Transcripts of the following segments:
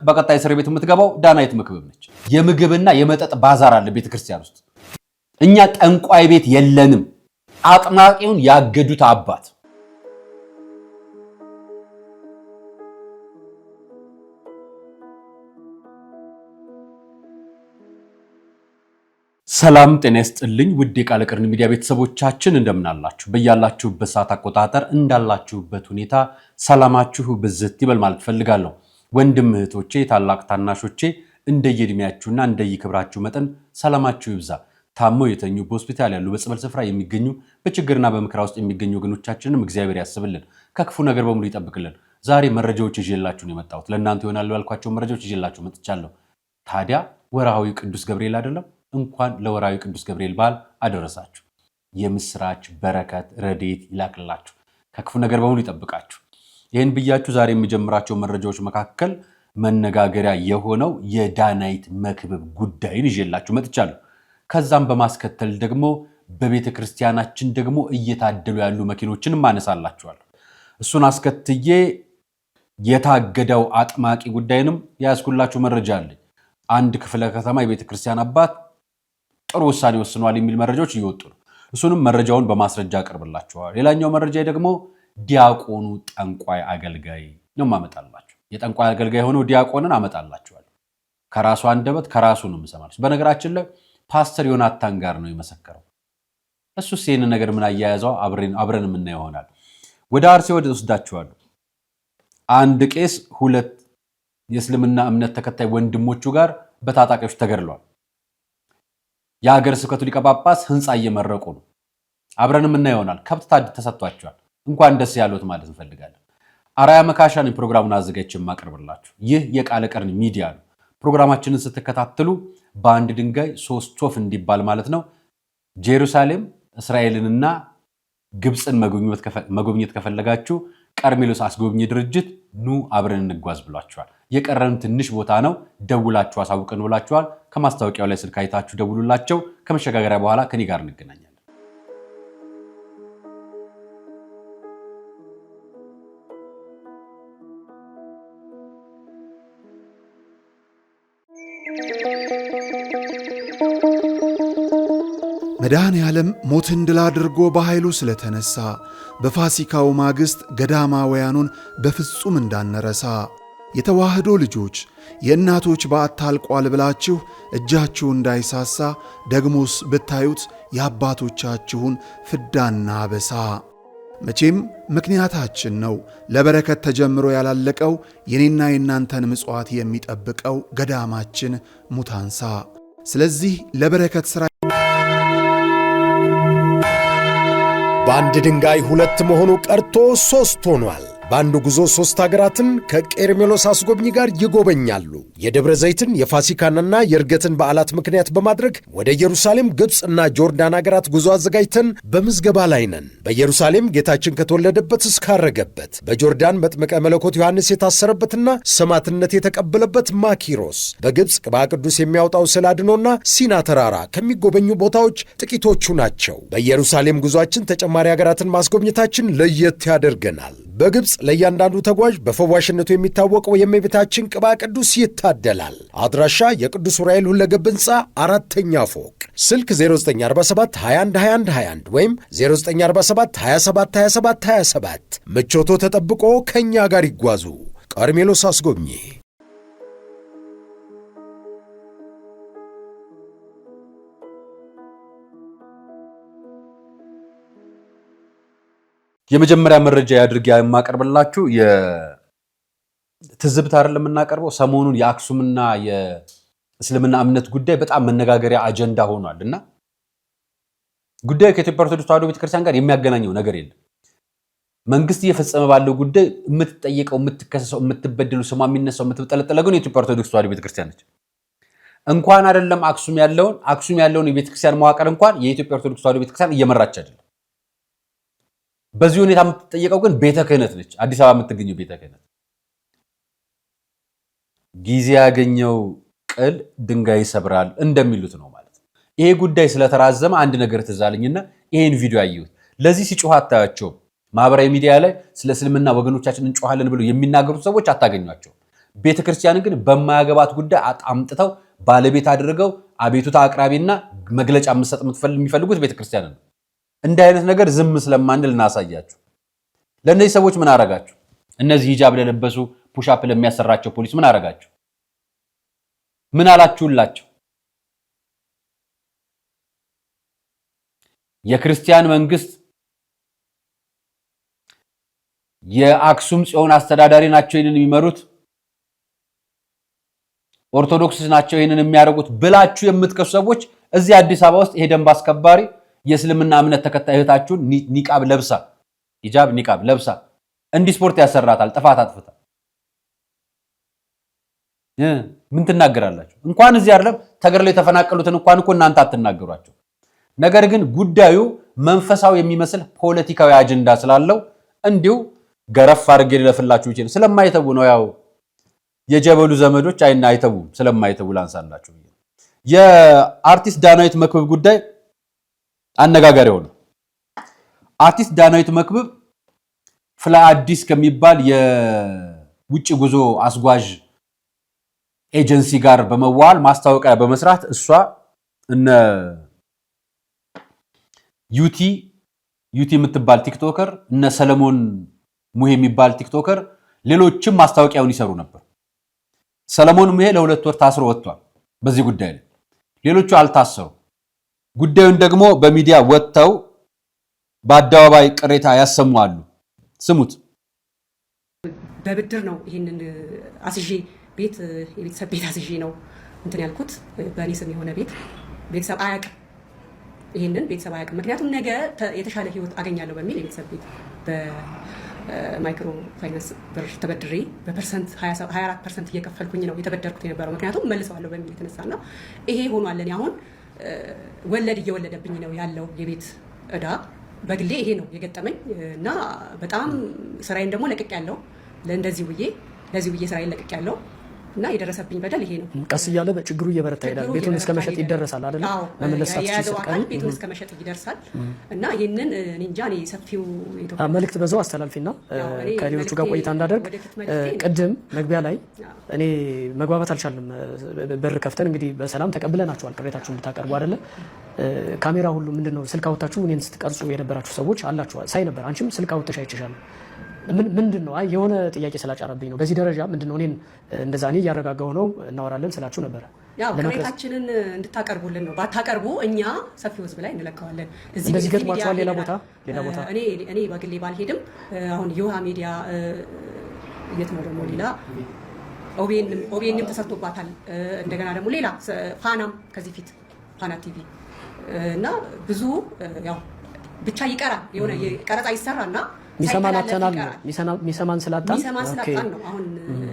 በቀጣይ እስር ቤት የምትገባው ዳናይት መክብብ ነች። የምግብና የመጠጥ ባዛር አለ ቤተክርስቲያን ውስጥ። እኛ ጠንቋይ ቤት የለንም። አጥማቂውን ያገዱት አባት ሰላም ጤና ይስጥልኝ ውድ የቃለ ቀርን ሚዲያ ቤተሰቦቻችን እንደምን አላችሁ? በያላችሁበት ሰዓት አቆጣጠር እንዳላችሁበት ሁኔታ ሰላማችሁ ብዝት ይበል ማለት ፈልጋለሁ። ወንድም እህቶቼ፣ ታላቅ ታናሾቼ እንደየእድሜያችሁና እንደየክብራችሁ መጠን ሰላማችሁ ይብዛ። ታመው የተኙ በሆስፒታል ያሉ በጸበል ስፍራ የሚገኙ በችግርና በመከራ ውስጥ የሚገኙ ወገኖቻችንንም እግዚአብሔር ያስብልን፣ ከክፉ ነገር በሙሉ ይጠብቅልን። ዛሬ መረጃዎች ይዤላችሁ ነው የመጣሁት። ለእናንተ ይሆናሉ ያልኳቸው መረጃዎች ይዤላችሁ መጥቻለሁ። ታዲያ ወርሃዊ ቅዱስ ገብርኤል አይደለም? እንኳን ለወርሃዊ ቅዱስ ገብርኤል በዓል አደረሳችሁ። የምስራች በረከት ረድኤት ይላክላችሁ፣ ከክፉ ነገር በሙሉ ይጠብቃችሁ። ይህን ብያችሁ ዛሬ የሚጀምራቸው መረጃዎች መካከል መነጋገሪያ የሆነው የዳናይት መክብብ ጉዳይን ይዤላችሁ መጥቻለሁ። ከዛም በማስከተል ደግሞ በቤተ ክርስቲያናችን ደግሞ እየታደሉ ያሉ መኪኖችን ማነሳላችኋለሁ። እሱን አስከትዬ የታገደው አጥማቂ ጉዳይንም ያስኩላችሁ መረጃ አለ። አንድ ክፍለ ከተማ የቤተ ክርስቲያን አባት ጥሩ ውሳኔ ወስኗል የሚል መረጃዎች እየወጡ ነው። እሱንም መረጃውን በማስረጃ አቀርብላችኋለሁ። ሌላኛው መረጃ ደግሞ ዲያቆኑ ጠንቋይ አገልጋይ ነው ማመጣላችሁ። የጠንቋይ አገልጋይ ሆነው ዲያቆንን አመጣላችኋለሁ። ከራሱ አንደበት ከራሱ ነው የምሰማችሁ። በነገራችን ላይ ፓስተር ዮናታን ጋር ነው የመሰከረው። እሱስ ይሄንን ነገር ምን አያያዘው አብረን የምናየው ይሆናል። ወደ አርሲ ወስዳችኋለሁ። አንድ ቄስ ሁለት የእስልምና እምነት ተከታይ ወንድሞቹ ጋር በታጣቂዎች ተገድለዋል። የሀገረ ስብከቱ ሊቀ ጳጳስ ህንፃ እየመረቁ ነው። አብረን የምናየው ይሆናል። ከብት ታድ ተሰጥቷቸዋል። እንኳን ደስ ያሉት ማለት እንፈልጋለን። አራያ መካሻ ነው ፕሮግራሙን አዘጋጅቼ የማቀርብላችሁ። ይህ የቃለ ቀርን ሚዲያ ነው። ፕሮግራማችንን ስትከታተሉ በአንድ ድንጋይ ሶስት ወፍ እንዲባል ማለት ነው። ጄሩሳሌም እስራኤልንና ግብፅን መጎብኘት ከፈለጋችሁ ቀርሜሎስ አስጎብኚ ድርጅት ኑ አብረን እንጓዝ ብሏቸዋል። የቀረን ትንሽ ቦታ ነው። ደውላችሁ አሳውቀን ብላችኋል። ከማስታወቂያው ላይ ስልክ አይታችሁ ደውሉላቸው። ከመሸጋገሪያ በኋላ ከኔ ጋር እንገናኛለን። መድኃኔ ዓለም ሞትን ድል አድርጎ በኃይሉ ስለተነሳ በፋሲካው ማግስት ገዳማውያኑን በፍጹም እንዳንረሳ የተዋህዶ ልጆች የእናቶች በዓት አልቋል ብላችሁ እጃችሁ እንዳይሳሳ ደግሞስ ብታዩት የአባቶቻችሁን ፍዳና አበሳ። መቼም ምክንያታችን ነው ለበረከት ተጀምሮ ያላለቀው የኔና የናንተን ምጽዋት የሚጠብቀው ገዳማችን ሙታንሳ። ስለዚህ ለበረከት ሥራ በአንድ ድንጋይ ሁለት መሆኑ ቀርቶ ሦስት ሆኗል። በአንድ ጉዞ ሦስት ሀገራትን ከቄርሜሎስ አስጎብኚ ጋር ይጎበኛሉ። የደብረ ዘይትን የፋሲካንና የእርገትን በዓላት ምክንያት በማድረግ ወደ ኢየሩሳሌም፣ ግብፅና ጆርዳን ሀገራት ጉዞ አዘጋጅተን በምዝገባ ላይ ነን። በኢየሩሳሌም ጌታችን ከተወለደበት እስካረገበት፣ በጆርዳን መጥምቀ መለኮት ዮሐንስ የታሰረበትና ሰማዕትነት የተቀበለበት ማኪሮስ፣ በግብፅ ቅባ ቅዱስ የሚያወጣው ስላድኖና ሲና ተራራ ከሚጎበኙ ቦታዎች ጥቂቶቹ ናቸው። በኢየሩሳሌም ጉዞአችን ተጨማሪ ሀገራትን ማስጎብኘታችን ለየት ያደርገናል። በግብፅ ለእያንዳንዱ ተጓዥ በፈዋሽነቱ የሚታወቀው የእመቤታችን ቅባ ቅዱስ ይታደላል። አድራሻ የቅዱስ ዑራኤል ሁለገብ ሕንፃ 4ኛ ፎቅ። ስልክ 0947 21 21 21 ወይም 0947 27 27 27። ምቾቶ ተጠብቆ ከእኛ ጋር ይጓዙ። ቀርሜሎስ አስጎብኚ። የመጀመሪያ መረጃ ያድርግ የማቀርብላችሁ የትዝብት አይደለም የምናቀርበው። ሰሞኑን የአክሱምና የእስልምና እምነት ጉዳይ በጣም መነጋገሪያ አጀንዳ ሆኗልና ጉዳዩ ከኢትዮጵያ ኦርቶዶክስ ተዋሕዶ ቤተክርስቲያን ጋር የሚያገናኘው ነገር የለም። መንግስት እየፈጸመ ባለው ጉዳይ የምትጠየቀው፣ የምትከሰሰው፣ የምትበደሉ፣ ስሟ የሚነሳው፣ የምትጠለጠለው ግን የኢትዮጵያ ኦርቶዶክስ ተዋሕዶ ቤተክርስቲያን ነች። እንኳን አይደለም አክሱም ያለውን የቤተክርስቲያን መዋቅር እንኳን የኢትዮጵያ ኦርቶዶክስ ተዋሕዶ ቤተክርስቲያን እየመራች አይደለም። በዚህ ሁኔታ የምትጠየቀው ግን ቤተ ክህነት ነች። አዲስ አበባ የምትገኘው ቤተ ክህነት። ጊዜ ያገኘው ቅል ድንጋይ ይሰብራል እንደሚሉት ነው ማለት ነው። ይሄ ጉዳይ ስለተራዘመ አንድ ነገር ትዝ አለኝና ይሄን ቪዲዮ አየሁት። ለዚህ ሲጮህ አታያቸውም። ማህበራዊ ሚዲያ ላይ ስለ እስልምና ወገኖቻችን እንጮሃለን ብለው የሚናገሩት ሰዎች አታገኟቸው። ቤተክርስቲያን ግን በማያገባት ጉዳይ አጣምጥተው ባለቤት አድርገው አቤቱታ አቅራቢና መግለጫ መስጠት የሚፈልጉት ቤተክርስቲያን ነው። እንዲህ አይነት ነገር ዝም ስለማንል እናሳያችሁ። ለእነዚህ ሰዎች ምን አረጋችሁ? እነዚህ ሂጃብ ለለበሱ ፑሻፕ ለሚያሰራቸው ፖሊስ ምን አረጋችሁ? ምን አላችሁላቸው? የክርስቲያን መንግስት የአክሱም ጽዮን አስተዳዳሪ ናቸው ይህንን የሚመሩት፣ ኦርቶዶክስ ናቸው ይህንን የሚያደርጉት ብላችሁ የምትከሱ ሰዎች እዚህ አዲስ አበባ ውስጥ ይሄ ደንብ አስከባሪ የእስልምና እምነት ተከታይ እህታችሁን ኒቃብ ለብሳ ሂጃብ ኒቃብ ለብሳ እንዲህ ስፖርት ያሰራታል ጥፋት አጥፍታ ምን ትናገራላችሁ? እንኳን እዚህ አይደለም ተገርለው የተፈናቀሉትን እንኳን እኮ እናንተ አትናገሯቸው። ነገር ግን ጉዳዩ መንፈሳዊ የሚመስል ፖለቲካዊ አጀንዳ ስላለው እንዲሁ ገረፍ አድርጌ ልለፍላችሁ ይችላል። ስለማይተው ነው ያው የጀበሉ ዘመዶች አይተው ስለማይተው ላንሳላችሁ። የአርቲስት ዳናዊት መክብብ ጉዳይ አነጋጋሪ ሆነ። አርቲስት ዳናዊት መክብብ ፍላይ አዲስ ከሚባል የውጭ ጉዞ አስጓዥ ኤጀንሲ ጋር በመዋል ማስታወቂያ በመስራት እሷ እነ ዩቲ የምትባል ቲክቶከር እነ ሰለሞን ሙሄ የሚባል ቲክቶከር ሌሎችም ማስታወቂያውን ይሰሩ ነበር። ሰለሞን ሙሄ ለ2 ወር ታስሮ ወጥቷል በዚህ ጉዳይ ላይ። ሌሎቹ አልታሰሩ። ጉዳዩን ደግሞ በሚዲያ ወጥተው በአደባባይ ቅሬታ ያሰማሉ። ስሙት። በብድር ነው ይሄንን አስዤ የቤተሰብ ቤት አስዤ ነው እንትን ያልኩት። በእኔ ስም የሆነ ቤተሰብ አያውቅም። ይሄንን ቤተሰብ አያውቅም። ምክንያቱም ነገ የተሻለ ህይወት አገኛለሁ በሚል የቤተሰብ ቤት በማይክሮ ፋይናንስ ብር ተበድሬ በፐርሰንት 24% እየከፈልኩኝ ነው የተበደርኩት የነበረው። ምክንያቱም መልሰዋለሁ በሚል የተነሳና ይሄ ሆኗል። እኔ አሁን ወለድ እየወለደብኝ ነው ያለው የቤት እዳ። በግሌ ይሄ ነው የገጠመኝ እና በጣም ስራዬን ደግሞ ለቅቅ ያለው ለዚህ ብዬ ስራዬን ለቅቅ ያለው እና የደረሰብኝ በደል ይሄ ነው። ቀስ እያለ ችግሩ እየበረታ ይሄዳል። ቤቱን እስከ መሸጥ ይደረሳል አይደል? መመለስ ሳትችል ቤቱን እስከ መሸጥ ይደርሳል እና ይሄንን እንጃ እኔ ሰፊው መልእክት በዛው አስተላልፊና ከሌሎቹ ጋር ቆይታ እንዳደርግ ቅድም መግቢያ ላይ እኔ መግባባት አልቻልንም። በር ከፍተን እንግዲህ በሰላም ተቀብለናችኋል ቅሬታችሁን እንድታቀርቡ አይደለ? ካሜራ ሁሉ ምንድነው ስልክ አውጥታችሁ እኔን ስትቀርጹ የነበራችሁ ሰዎች አላችሁ ሳይ ነበር። አንቺም ስልክ አውጥተሽ አይቼሻለሁ። ምንድነው የሆነ ጥያቄ ስላጫረብኝ ነው። በዚህ ደረጃ ምንድነው እኔን እንደዛ እኔ እያረጋጋው ነው እናወራለን ስላችሁ ነበረ። ያው ቅሬታችንን እንድታቀርቡልን ነው። ባታቀርቡ እኛ ሰፊው ህዝብ ላይ እንለካዋለን። እንደዚህ ገጥሟችኋል? ሌላ ቦታ እኔ በግሌ ባልሄድም አሁን የውሃ ሚዲያ የት ነው ደግሞ ሌላ ኦቤንም ተሰርቶባታል። እንደገና ደግሞ ሌላ ፋናም ከዚህ ፊት ፋና ቲቪ እና ብዙ ያው ብቻ ይቀራል። የሆነ ቀረጻ ይሰራና ሚሰማን ስላጣን ነው። አሁን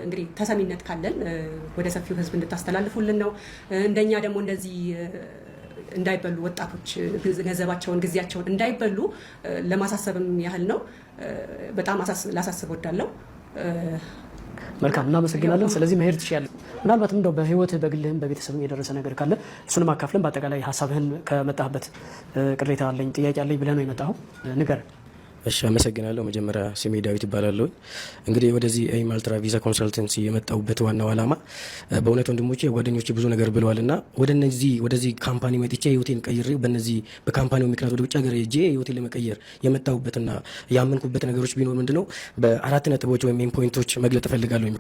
እንግዲህ ተሰሚነት ካለን ወደ ሰፊው ህዝብ እንድታስተላልፉልን ነው። እንደኛ ደግሞ እንደዚህ እንዳይበሉ ወጣቶች ገንዘባቸውን ጊዜያቸውን እንዳይበሉ ለማሳሰብም ያህል ነው። በጣም ላሳስብ ወዳለው። መልካም እናመሰግናለን። ስለዚህ መሄድ ትችያለሽ። ምናልባትም እንደው በህይወትህ በግልህም በቤተሰብም የደረሰ ነገር ካለ እሱንም አካፍለን በአጠቃላይ ሀሳብህን ከመጣህበት ቅሬታ አለኝ ጥያቄ አለኝ ብለህ ነው የመጣኸው፣ ንገረን። እሺ አመሰግናለሁ። መጀመሪያ ስሜ ዳዊት ይባላለሁ። እንግዲህ ወደዚህ ኤም አልትራ ቪዛ ኮንሰልተንሲ የመጣሁበት ዋናው ዓላማ በእውነት ወንድሞቼ ጓደኞቼ ብዙ ነገር ብለዋልና ወደዚህ ካምፓኒ መጥቼ ህይወቴን ቀይሬ በካምፓኒው ምክንያት ወደ ውጭ ሀገር ሄጄ ህይወቴን ለመቀየር የመጣሁበትና ያመንኩበት ነገሮች ቢኖር ምንድነው በ4 ነጥቦች ወይም ሜን ፖይንቶች መግለጥ እፈልጋለሁ።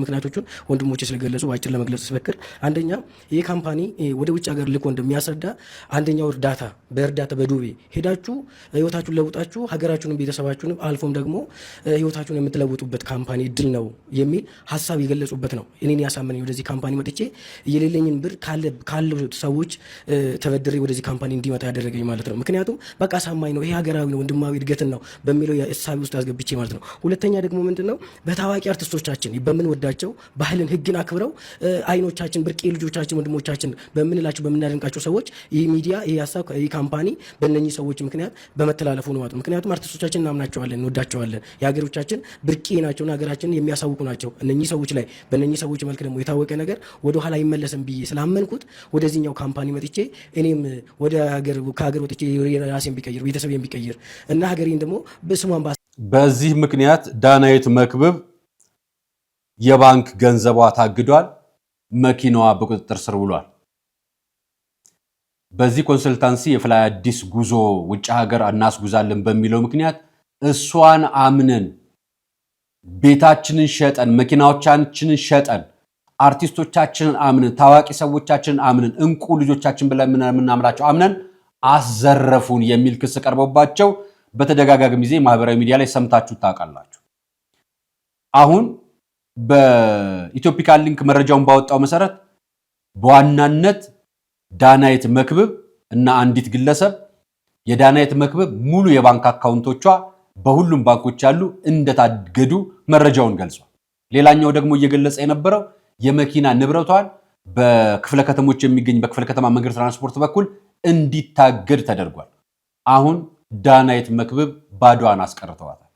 ምክንያቶቹን ወንድሞቼ ስለገለጹ ባጭር ለመግለጽ ስበክር፣ አንደኛ ይህ ካምፓኒ ወደ ውጭ ሀገር ልኮ እንደሚያስረዳ አንደኛው በእርዳታ በዱቤ ሄዳችሁ ህይወታችሁን ለውጣችሁ ሀገራችሁንም ቤተሰባችሁንም አልፎም ደግሞ ህይወታችሁን የምትለውጡበት ካምፓኒ እድል ነው የሚል ሀሳብ የገለጹበት ነው። እኔን ያሳመነኝ ወደዚህ ካምፓኒ መጥቼ የሌለኝን ብር ካሉት ሰዎች ተበድሬ ወደዚህ ካምፓኒ እንዲመጣ ያደረገኝ ማለት ነው። ምክንያቱም በቃ አሳማኝ ነው፣ ይሄ ሀገራዊ ነው፣ ወንድማዊ እድገትን ነው በሚለው የእሳቤ ውስጥ አስገብቼ ማለት ነው። ሁለተኛ ደግሞ ምንድነው በታዋቂ አርቲስቶቻችን በምንወዳቸው ባህልን፣ ህግን አክብረው አይኖቻችን ብርቄ ልጆቻችን፣ ወንድሞቻችን በምንላቸው በምናደንቃቸው ሰዎች ይህ ሚዲያ ይህ ሀሳብ ይህ ካምፓኒ በእነኚህ ሰዎች ምክንያት በመተላለፉ ነው ማለት ነው። ምክንያቱም አርቲስቶቻችን እናምናቸዋለን፣ እንወዳቸዋለን፣ የሀገሮቻችን ብርቄ ናቸውና ሀገራችንን የሚያሳውቁ ናቸው። እነኚህ ሰዎች ላይ በእነኚህ ሰዎች መልክ ደግሞ የታወቀ ነገር ወደ ኋላ አይመለስም ብዬ ስላመንኩት ወደዚህኛው ካምፓኒ መጥቼ እኔም ከሀገር ወጥቼ ራሴን ቢቀይር ቤተሰቤን ቢቀይር እና ሀገሬን ደግሞ በስሟን በዚህ ምክንያት ዳናዊት መክብብ የባንክ ገንዘቧ ታግዷል፣ መኪናዋ በቁጥጥር ስር ውሏል። በዚህ ኮንሰልታንሲ የፍላይ አዲስ ጉዞ ውጭ ሀገር እናስጉዛለን በሚለው ምክንያት እሷን አምነን ቤታችንን ሸጠን መኪናዎቻችንን ሸጠን አርቲስቶቻችንን አምነን ታዋቂ ሰዎቻችንን አምነን እንቁ ልጆቻችን ብለን የምናምናቸው አምነን አዘረፉን የሚል ክስ ቀርቦባቸው በተደጋጋሚ ጊዜ ማህበራዊ ሚዲያ ላይ ሰምታችሁ ታውቃላችሁ። አሁን በኢትዮፒካ ሊንክ መረጃውን ባወጣው መሰረት በዋናነት ዳናይት መክብብ እና አንዲት ግለሰብ የዳናይት መክብብ ሙሉ የባንክ አካውንቶቿ በሁሉም ባንኮች ያሉ እንደታገዱ መረጃውን ገልጿል። ሌላኛው ደግሞ እየገለጸ የነበረው የመኪና ንብረቷን በክፍለ ከተሞች የሚገኝ በክፍለ ከተማ መንገድ ትራንስፖርት በኩል እንዲታገድ ተደርጓል። አሁን ዳናይት መክብብ ባዷን አስቀርተዋታል።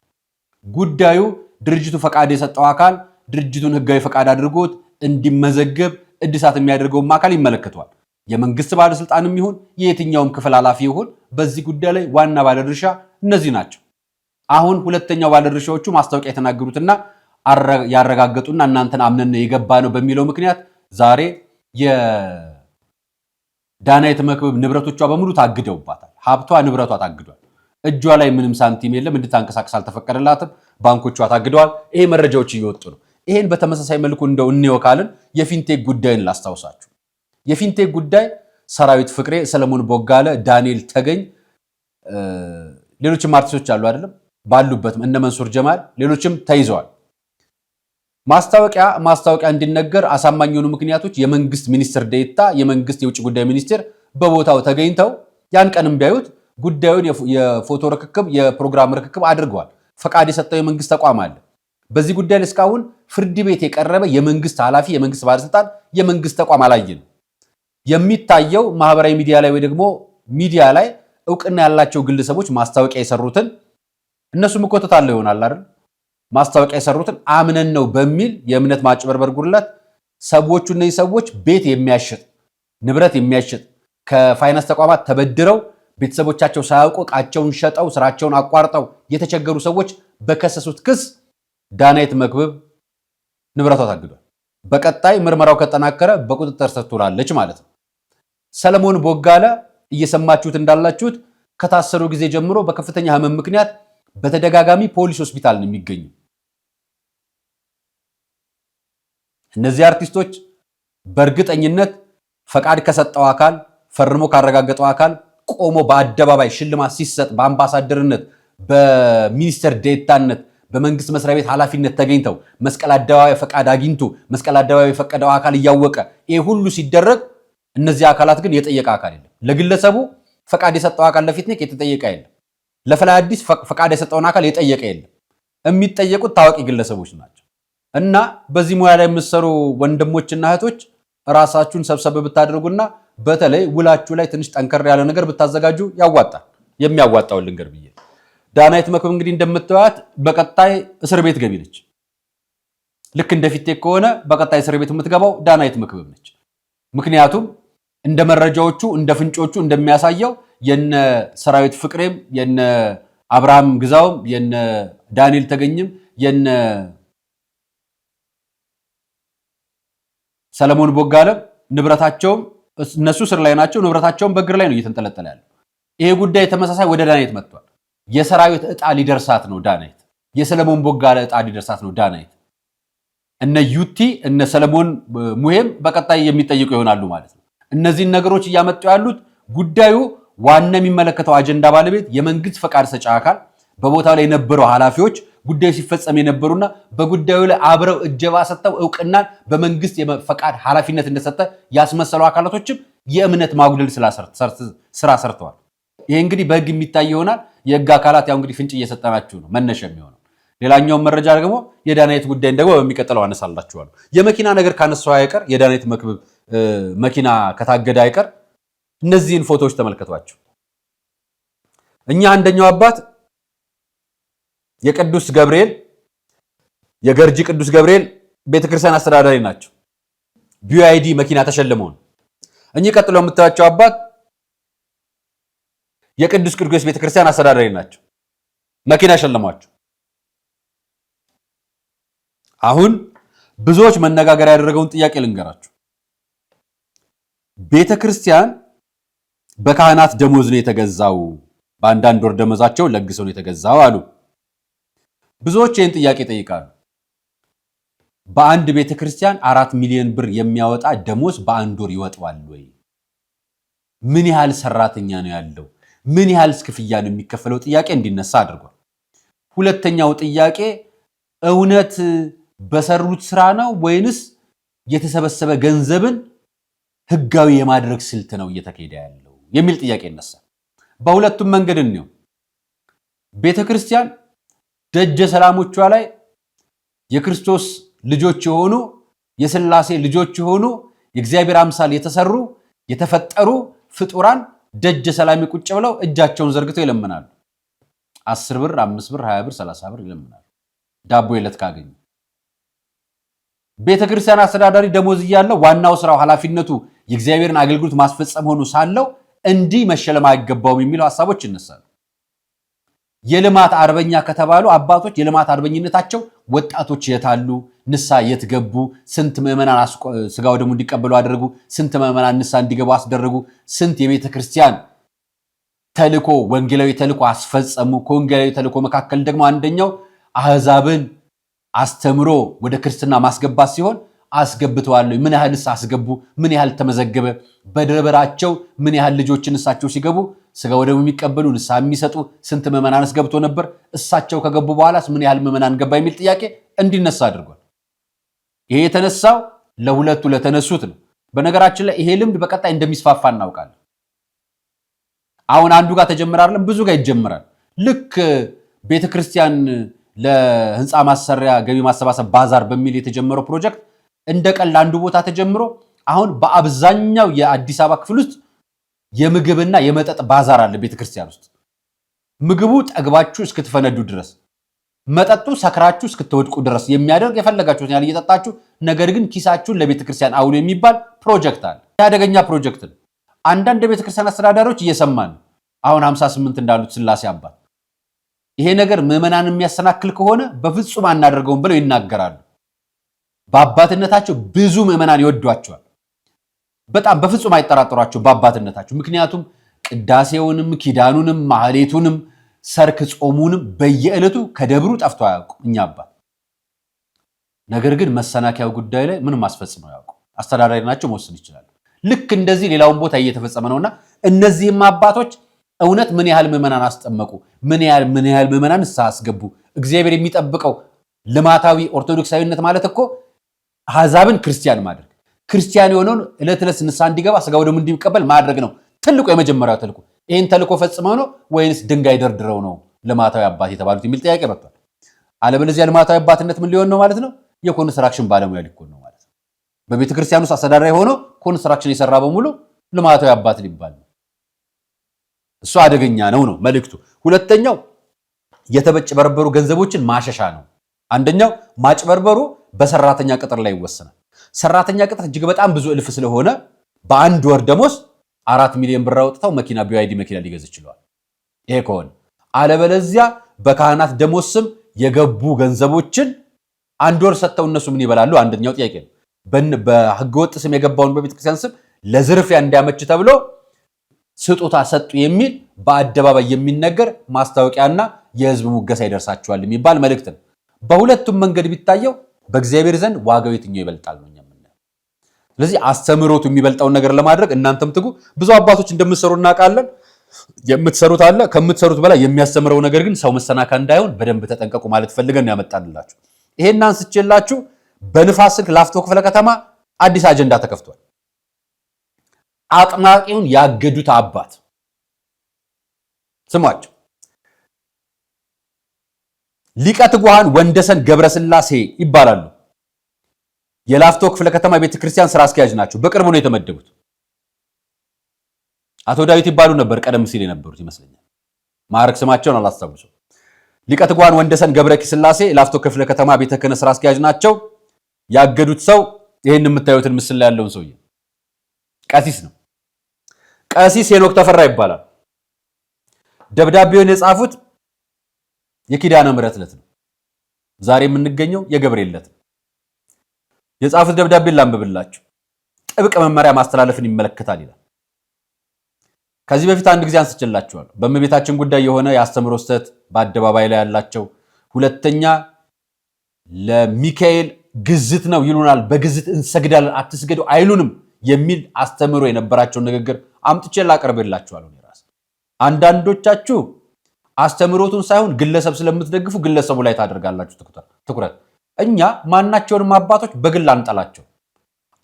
ጉዳዩ ድርጅቱ ፈቃድ የሰጠው አካል ድርጅቱን ህጋዊ ፈቃድ አድርጎት እንዲመዘገብ እድሳት የሚያደርገውም አካል ይመለከተዋል። የመንግስት ባለስልጣንም ይሁን የየትኛውም ክፍል ኃላፊ ይሁን በዚህ ጉዳይ ላይ ዋና ባለድርሻ እነዚህ ናቸው። አሁን ሁለተኛው ባለድርሻዎቹ ማስታወቂያ የተናገሩትና ያረጋገጡና እናንተን አምነን የገባ ነው በሚለው ምክንያት ዛሬ የዳናይት መክብብ ንብረቶቿ በሙሉ ታግደውባታል። ሀብቷ ንብረቷ ታግዷል። እጇ ላይ ምንም ሳንቲም የለም። እንድታንቀሳቀስ አልተፈቀደላትም። ባንኮቿ ታግደዋል። ይሄ መረጃዎች እየወጡ ነው። ይሄን በተመሳሳይ መልኩ እንደው እንየው ካልን የፊንቴክ ጉዳይን ላስታውሳችሁ። የፊንቴክ ጉዳይ ሰራዊት ፍቅሬ፣ ሰለሞን ቦጋለ፣ ዳንኤል ተገኝ ሌሎችም አርቲስቶች አሉ አይደለም ባሉበትም እነ መንሱር ጀማል ሌሎችም ተይዘዋል። ማስታወቂያ እንዲነገር አሳማኝ የሆኑ ምክንያቶች የመንግስት ሚኒስትር ዴኤታ የመንግስት የውጭ ጉዳይ ሚኒስቴር በቦታው ተገኝተው ያን ቀንም ቢያዩት ጉዳዩን የፎቶ ርክክብ የፕሮግራም ርክክብ አድርገዋል። ፈቃድ የሰጠው የመንግስት ተቋም አለ። በዚህ ጉዳይ ላይ እስካሁን ፍርድ ቤት የቀረበ የመንግስት ኃላፊ የመንግስት ባለስልጣን የመንግስት ተቋም አላየንም። የሚታየው ማህበራዊ ሚዲያ ላይ ወይ ደግሞ ሚዲያ ላይ እውቅና ያላቸው ግለሰቦች ማስታወቂያ የሰሩትን እነሱም እኮ ተታለው ይሆናል አይደል? ማስታወቂያ የሰሩትን አምነን ነው በሚል የእምነት ማጭበርበር ጉድለት ሰዎቹ እነዚህ ሰዎች ቤት የሚያሽጥ ንብረት የሚያሽጥ ከፋይናንስ ተቋማት ተበድረው ቤተሰቦቻቸው ሳያውቁ ዕቃቸውን ሸጠው ስራቸውን አቋርጠው የተቸገሩ ሰዎች በከሰሱት ክስ ዳናይት መክብብ ንብረቷ ታግዷል። በቀጣይ ምርመራው ከተጠናከረ በቁጥጥር ስር ትውላለች ማለት ነው። ሰለሞን ቦጋለ እየሰማችሁት እንዳላችሁት ከታሰሩ ጊዜ ጀምሮ በከፍተኛ ህመም ምክንያት በተደጋጋሚ ፖሊስ ሆስፒታል ነው የሚገኙ። እነዚህ አርቲስቶች በእርግጠኝነት ፈቃድ ከሰጠው አካል ፈርሞ ካረጋገጠው አካል ቆሞ በአደባባይ ሽልማት ሲሰጥ በአምባሳደርነት በሚኒስትር ዴኤታነት በመንግስት መስሪያ ቤት ኃላፊነት ተገኝተው መስቀል አደባባይ ፈቃድ አግኝቶ መስቀል አደባባይ የፈቀደው አካል እያወቀ ይሄ ሁሉ ሲደረግ እነዚህ አካላት ግን የጠየቀ አካል የለም። ለግለሰቡ ፈቃድ የሰጠው አካል ለፊትኔክ የተጠየቀ የለም። ለፍላይ አዲስ ፈቃድ የሰጠውን አካል የጠየቀ የለም። የሚጠየቁት ታዋቂ ግለሰቦች ናቸው። እና በዚህ ሙያ ላይ የምትሰሩ ወንድሞችና እህቶች ራሳችሁን ሰብሰብ ብታደርጉና በተለይ ውላችሁ ላይ ትንሽ ጠንከር ያለ ነገር ብታዘጋጁ ያዋጣል። የሚያዋጣው ልንገር ብዬ ዳናይት መክብብ እንግዲህ እንደምትዋት በቀጣይ እስር ቤት ገቢ ነች። ልክ እንደ ፊንቴክ ከሆነ በቀጣይ እስር ቤት የምትገባው ዳናይት መክብብ ነች። ምክንያቱም እንደ መረጃዎቹ እንደ ፍንጮቹ እንደሚያሳየው የነ ሰራዊት ፍቅሬም የነ አብርሃም ግዛውም የነ ዳንኤል ተገኝም የነ ሰለሞን ቦጋለም ንብረታቸውም እነሱ ስር ላይ ናቸው። ንብረታቸውም በእግር ላይ ነው እየተንጠለጠለ ያለው። ይሄ ጉዳይ ተመሳሳይ ወደ ዳናይት መጥቷል። የሰራዊት ዕጣ ሊደርሳት ነው ዳናይት። የሰለሞን ቦጋለ ዕጣ ሊደርሳት ነው ዳናይት። እነ ዩቲ እነ ሰለሞን ሙሄም በቀጣይ የሚጠይቁ ይሆናሉ ማለት ነው። እነዚህን ነገሮች እያመጡ ያሉት ጉዳዩ ዋና የሚመለከተው አጀንዳ ባለቤት የመንግስት ፈቃድ ሰጪ አካል በቦታው ላይ የነበሩ ኃላፊዎች ጉዳዩ ሲፈጸም የነበሩና በጉዳዩ ላይ አብረው እጀባ ሰጥተው እውቅናን በመንግስት የፈቃድ ኃላፊነት እንደሰጠ ያስመሰሉ አካላቶችም የእምነት ማጉደል ስራ ሰርተዋል። ይሄ እንግዲህ በህግ የሚታይ ይሆናል። የህግ አካላት ያው እንግዲህ ፍንጭ እየሰጠናችሁ ነው መነሻ የሚሆነው። ሌላኛው መረጃ ደግሞ የዳናይት ጉዳይ ደግሞ በሚቀጥለው አነሳላችኋለሁ። የመኪና ነገር ካነሳው አይቀር የዳናይት መክብብ መኪና ከታገደ አይቀር እነዚህን ፎቶዎች ተመልከቷቸው። እኛ አንደኛው አባት የቅዱስ ገብርኤል የገርጂ ቅዱስ ገብርኤል ቤተክርስቲያን አስተዳዳሪ ናቸው። ቢዋይዲ መኪና ተሸልመው ነው። እኚህ ቀጥሎ የምታዩቸው አባት የቅዱስ ቂርቆስ ቤተክርስቲያን አስተዳዳሪ ናቸው። መኪና ሸለሟቸው። አሁን ብዙዎች መነጋገር ያደረገውን ጥያቄ ልንገራችሁ። ቤተክርስቲያን በካህናት ደሞዝ ነው የተገዛው፣ በአንዳንድ ወር ደመወዛቸው ለግሰው ነው የተገዛው አሉ። ብዙዎች ይህን ጥያቄ ጠይቃሉ። በአንድ ቤተክርስቲያን 4 ሚሊዮን ብር የሚያወጣ ደሞዝ በአንድ ወር ይወጣዋል ወይ? ምን ያህል ሰራተኛ ነው ያለው? ምን ያህል ክፍያ ነው የሚከፈለው? ጥያቄ እንዲነሳ አድርጓል። ሁለተኛው ጥያቄ እውነት በሰሩት ስራ ነው ወይንስ የተሰበሰበ ገንዘብን ህጋዊ የማድረግ ስልት ነው እየተካሄደ ያለው የሚል ጥያቄ ይነሳል። በሁለቱም መንገድ ነው። ቤተክርስቲያን ደጀ ሰላሞቿ ላይ የክርስቶስ ልጆች የሆኑ የሥላሴ ልጆች የሆኑ የእግዚአብሔር አምሳል የተሰሩ የተፈጠሩ ፍጡራን ደጀ ሰላም ቁጭ ብለው እጃቸውን ዘርግተው ይለምናሉ። 10 ብር፣ 5 ብር፣ 20 ብር፣ 30 ብር ይለምናሉ ዳቦ የለት ካገኙ። ቤተክርስቲያን አስተዳዳሪ ደሞዝ እያለው ዋናው ስራው ኃላፊነቱ የእግዚአብሔርን አገልግሎት ማስፈጸም ሆኖ ሳለው እንዲህ መሸለም አይገባውም የሚሉ ሐሳቦች ይነሳሉ። የልማት አርበኛ ከተባሉ አባቶች የልማት አርበኝነታቸው ወጣቶች የታሉ? ንሳ የት ገቡ? ስንት ምዕመናን ስጋው ደግሞ እንዲቀበሉ አደረጉ? ስንት ምዕመናን ንሳ እንዲገቡ አስደረጉ? ስንት የቤተ ክርስቲያን ተልኮ ወንጌላዊ ተልኮ አስፈጸሙ? ከወንጌላዊ ተልኮ መካከል ደግሞ አንደኛው አህዛብን አስተምሮ ወደ ክርስትና ማስገባት ሲሆን አስገብተዋል። ምን ያህልስ አስገቡ? ምን ያህል ተመዘገበ? በደበራቸው ምን ያህል ልጆችን እሳቸው ሲገቡ ስጋው ደግሞ የሚቀበሉ ንሳ የሚሰጡ ስንት ምዕመናንስ ገብቶ ነበር? እሳቸው ከገቡ በኋላስ ምን ያህል ምዕመናን ገባ? የሚል ጥያቄ እንዲነሳ አድርጓል። ይሄ የተነሳው ለሁለቱ ለተነሱት ነው። በነገራችን ላይ ይሄ ልምድ በቀጣይ እንደሚስፋፋ እናውቃለን። አሁን አንዱ ጋር ተጀምራለን፣ ብዙ ጋር ይጀምራል። ልክ ቤተክርስቲያን ለህንፃ ማሰሪያ ገቢ ማሰባሰብ ባዛር በሚል የተጀመረው ፕሮጀክት እንደ ቀላል አንዱ ቦታ ተጀምሮ አሁን በአብዛኛው የአዲስ አበባ ክፍል ውስጥ የምግብና የመጠጥ ባዛር አለ ቤተክርስቲያን ውስጥ። ምግቡ ጠግባችሁ እስክትፈነዱ ድረስ፣ መጠጡ ሰክራችሁ እስክትወድቁ ድረስ የሚያደርግ የፈለጋችሁትን ያህል እየጠጣችሁ ነገር ግን ኪሳችሁን ለቤተክርስቲያን አውሉ የሚባል ፕሮጀክት አለ። ያደገኛ ፕሮጀክት ነው። አንዳንድ የቤተክርስቲያን አስተዳዳሪዎች እየሰማን አሁን 58 እንዳሉት ሥላሴ አባት ይሄ ነገር ምዕመናን የሚያሰናክል ከሆነ በፍጹም አናደርገውም ብለው ይናገራሉ። በአባትነታቸው ብዙ ምዕመናን ይወዷቸዋል። በጣም በፍጹም አይጠራጠሯቸው በአባትነታቸው። ምክንያቱም ቅዳሴውንም ኪዳኑንም ማህሌቱንም ሰርክ ጾሙንም በየዕለቱ ከደብሩ ጠፍቶ አያውቁም እኛ አባት። ነገር ግን መሰናከያው ጉዳይ ላይ ምንም አስፈጽመው ያውቁ አስተዳዳሪ ናቸው፣ መወሰን ይችላሉ። ልክ እንደዚህ ሌላውን ቦታ እየተፈጸመ ነውና እነዚህም አባቶች እውነት ምን ያህል ምዕመናን አስጠመቁ? ምን ያህል ምዕመናን አስገቡ? እግዚአብሔር የሚጠብቀው ልማታዊ ኦርቶዶክሳዊነት ማለት እኮ አሕዛብን ክርስቲያን ማድረግ፣ ክርስቲያን የሆነውን ዕለት ዕለት ንስሐ እንዲገባ ስጋው ደግሞ እንዲቀበል ማድረግ ነው ትልቁ የመጀመሪያው ተልእኮ። ይህን ተልእኮ ፈጽመው ነው ወይንስ ድንጋይ ደርድረው ነው ልማታዊ አባት የተባሉት የሚል ጥያቄ መጥቷል። አለበለዚያ ልማታዊ አባትነት ምን ሊሆን ነው ማለት ነው? የኮንስትራክሽን ባለሙያ ሊሆን ነው ማለት ነው። በቤተ ክርስቲያን ውስጥ አስተዳዳሪ ሆኖ ኮንስትራክሽን የሰራ በሙሉ ልማታዊ አባት ሊባል ነው። እሱ አደገኛ ነው መልእክቱ። ሁለተኛው የተበጭበረበሩ ገንዘቦችን ማሸሻ ነው። አንደኛው ማጭበርበሩ በሰራተኛ ቅጥር ላይ ይወሰናል። ሰራተኛ ቅጥር እጅግ በጣም ብዙ እልፍ ስለሆነ በአንድ ወር ደሞዝ 4 ሚሊዮን ብር አውጥተው መኪና ቢዋይዲ መኪና ሊገዝ ይችላል። ይሄ ከሆነ አለበለዚያ በካህናት ደሞዝ ስም የገቡ ገንዘቦችን አንድ ወር ሰጥተው እነሱ ምን ይበላሉ? አንደኛው ጥያቄ ነው። በህገወጥ ስም የገባውን በቤተክርስቲያን ስም ለዝርፊያ እንዲያመች ተብሎ ስጦታ ሰጡ የሚል በአደባባይ የሚነገር ማስታወቂያና የህዝብ ሙገሳ ይደርሳቸዋል የሚባል መልእክት ነው። በሁለቱም መንገድ ቢታየው በእግዚአብሔር ዘንድ ዋጋው የትኛው ይበልጣል ነው የምናየው። ስለዚህ አስተምሮቱ የሚበልጣውን ነገር ለማድረግ እናንተም ትጉ። ብዙ አባቶች እንደምትሰሩ እናውቃለን። የምትሰሩት አለ። ከምትሰሩት በላይ የሚያስተምረው ነገር ግን ሰው መሰናካ እንዳይሆን በደንብ ተጠንቀቁ ማለት ፈልገን ያመጣንላችሁ። ይሄን አንስቼላችሁ በንፋስ ስልክ ላፍቶ ክፍለ ከተማ አዲስ አጀንዳ ተከፍቷል። አጥማቂውን ያገዱት አባት ስሟቸው ሊቀ ትጉሃን ወንደሰን ገብረስላሴ ይባላሉ። የላፍቶ ክፍለ ከተማ ቤተክርስቲያን ስራ አስኪያጅ ናቸው። በቅርቡ ነው የተመደቡት። አቶ ዳዊት ይባሉ ነበር ቀደም ሲል የነበሩት ይመስለኛል። ማዕረግ ስማቸውን አላስታውሰው። ሊቀ ትጉሃን ወንደሰን ገብረስላሴ ላፍቶ ክፍለ ከተማ ቤተ ክህነት ስራ አስኪያጅ ናቸው። ያገዱት ሰው ይሄን የምታዩትን ምስል ላይ ያለውን ሰውዬ ቀሲስ ነው። ቀሲስ ሄኖክ ተፈራ ይባላል። ደብዳቤውን የጻፉት የኪዳነ ምሕረት ዕለት ነው። ዛሬ የምንገኘው የገብርኤል ዕለት ነው። የጻፉት ደብዳቤ ላንብብላችሁ። ጥብቅ መመሪያ ማስተላለፍን ይመለከታል ይላል። ከዚህ በፊት አንድ ጊዜ አንስቼላችኋለሁ። በእመቤታችን ጉዳይ የሆነ የአስተምሮ ስህተት በአደባባይ ላይ ያላቸው፣ ሁለተኛ ለሚካኤል ግዝት ነው ይሉናል፣ በግዝት እንሰግዳለን አትስገዱ አይሉንም የሚል አስተምሮ የነበራቸው ንግግር አምጥቼ ላቀርብላችኋለሁ። ራስ አንዳንዶቻችሁ አስተምሮቱን ሳይሆን ግለሰብ ስለምትደግፉ ግለሰቡ ላይ ታደርጋላችሁ ትኩረት። እኛ ማናቸውንም አባቶች በግል አንጠላቸው።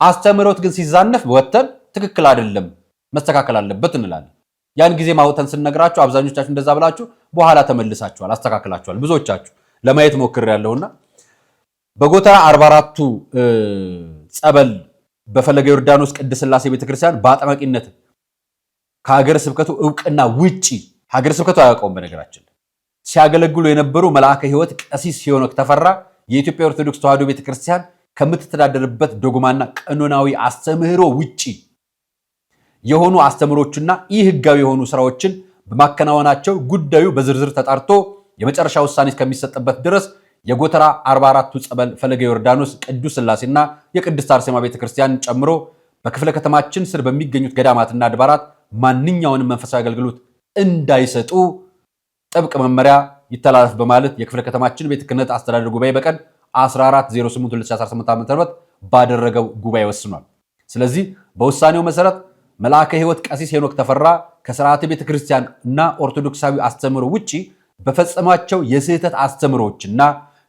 አስተምሮት ግን ሲዛነፍ ወተን ትክክል አይደለም መስተካከል አለበት እንላለን። ያን ጊዜ ማውተን ስንነግራችሁ አብዛኞቻችሁ እንደዛ ብላችሁ በኋላ ተመልሳችኋል፣ አስተካክላችኋል። ብዙዎቻችሁ ለማየት ሞክሬያለሁና በጎተራ 44ቱ ጸበል በፈለገ ዮርዳኖስ ቅድስት ሥላሴ ቤተክርስቲያን በአጥማቂነት ከሀገረ ስብከቱ እውቅና ውጪ ሀገረ ስብከቱ አያውቀውም በነገራችን ሲያገለግሉ የነበሩ መልአከ ሕይወት ቀሲስ ሄኖክ ተፈራ የኢትዮጵያ ኦርቶዶክስ ተዋሕዶ ቤተክርስቲያን ከምትተዳደርበት ዶግማና ቀኖናዊ አስተምህሮ ውጪ የሆኑ አስተምሮችና ይህ ህጋዊ የሆኑ ስራዎችን በማከናወናቸው ጉዳዩ በዝርዝር ተጣርቶ የመጨረሻ ውሳኔ እስከሚሰጥበት ድረስ የጎተራ 44ቱ ጸበል ፈለገ ዮርዳኖስ ቅዱስ ሥላሴና የቅድስት አርሴማ ቤተክርስቲያን ጨምሮ በክፍለ ከተማችን ስር በሚገኙት ገዳማትና አድባራት ማንኛውንም መንፈሳዊ አገልግሎት እንዳይሰጡ ጥብቅ መመሪያ ይተላለፍ በማለት የክፍለ ከተማችን ቤተ ክህነት አስተዳደር ጉባኤ በቀን 14/08/2018 ዓ.ም ባደረገው ጉባኤ ወስኗል። ስለዚህ በውሳኔው መሰረት መልአከ ሕይወት ቀሲስ ሄኖክ ተፈራ ከሥርዓተ ቤተክርስቲያን እና ኦርቶዶክሳዊ አስተምሮ ውጪ በፈጸማቸው የስህተት አስተምሮችና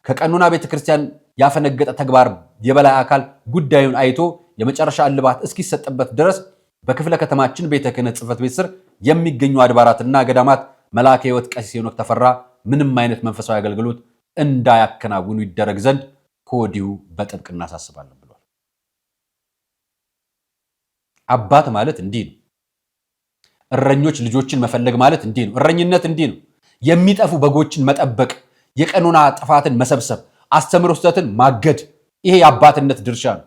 ከቀኖና ቤተክርስቲያን ያፈነገጠ ተግባር የበላይ አካል ጉዳዩን አይቶ የመጨረሻ እልባት እስኪሰጥበት ድረስ በክፍለ ከተማችን ቤተ ክህነት ጽሕፈት ቤት ስር የሚገኙ አድባራትና ገዳማት መልአከ ሕይወት ቀሲስ ሄኖክ ተፈራ ምንም አይነት መንፈሳዊ አገልግሎት እንዳያከናውኑ ይደረግ ዘንድ ከወዲሁ በጥብቅ እናሳስባለን ብሏል። አባት ማለት እንዲህ ነው። እረኞች ልጆችን መፈለግ ማለት እንዲህ ነው። እረኝነት እንዲህ ነው። የሚጠፉ በጎችን መጠበቅ፣ የቀኖና ጥፋትን መሰብሰብ፣ አስተምሮ ስህተትን ማገድ፣ ይሄ የአባትነት ድርሻ ነው።